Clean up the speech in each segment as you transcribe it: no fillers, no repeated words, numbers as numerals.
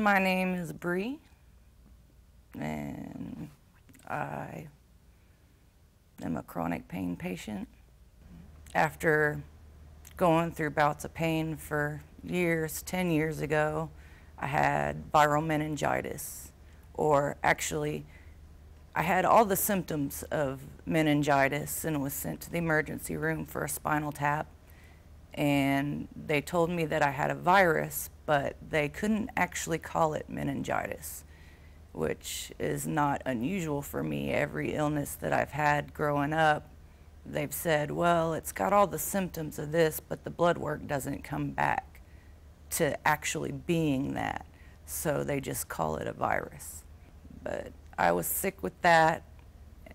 My name is Bree, and I am a chronic pain patient. After going through bouts of pain for years, 10 years ago, I had viral meningitis, or actually, I had all the symptoms of meningitis and was sent to the emergency room for a spinal tap. And they told me that I had a virus, but they couldn't actually call it meningitis, which is not unusual for me. Every illness that I've had growing up, they've said, well, it's got all the symptoms of this, but the blood work doesn't come back to actually being that. So they just call it a virus. But I was sick with that,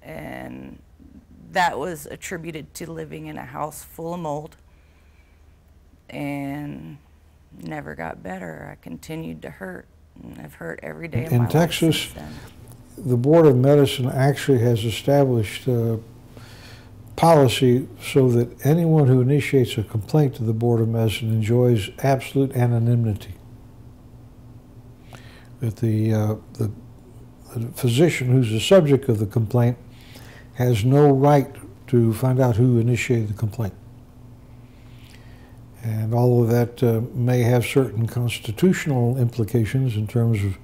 and that was attributed to living in a house full of mold, and never got better. I continued to hurt, and I've hurt every day of my life. In Texas, the Board of Medicine actually has established a policy so that anyone who initiates a complaint to the Board of Medicine enjoys absolute anonymity. That the physician who's the subject of the complaint has no right to find out who initiated the complaint. And although that may have certain constitutional implications in terms of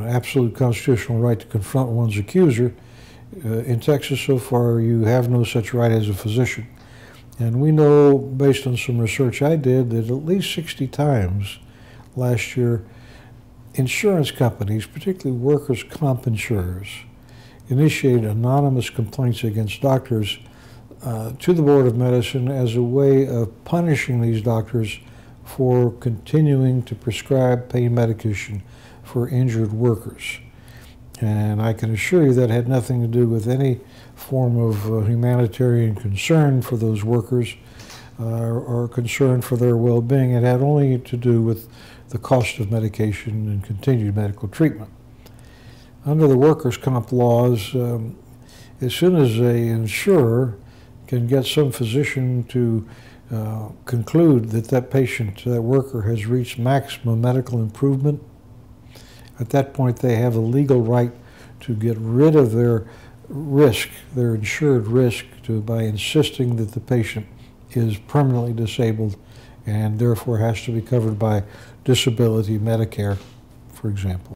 absolute constitutional right to confront one's accuser, in Texas so far you have no such right as a physician. And we know, based on some research I did, that at least 60 times last year, insurance companies, particularly workers' comp insurers, initiated anonymous complaints against doctors to the Board of Medicine as a way of punishing these doctors for continuing to prescribe pain medication for injured workers. And I can assure you that had nothing to do with any form of humanitarian concern for those workers or concern for their well-being. It had only to do with the cost of medication and continued medical treatment. Under the workers' comp laws, as soon as an insurer can get some physician to conclude that that patient, that worker, has reached maximum medical improvement, at that point they have a legal right to get rid of their risk, their insured risk, by insisting that the patient is permanently disabled and therefore has to be covered by disability Medicare, for example.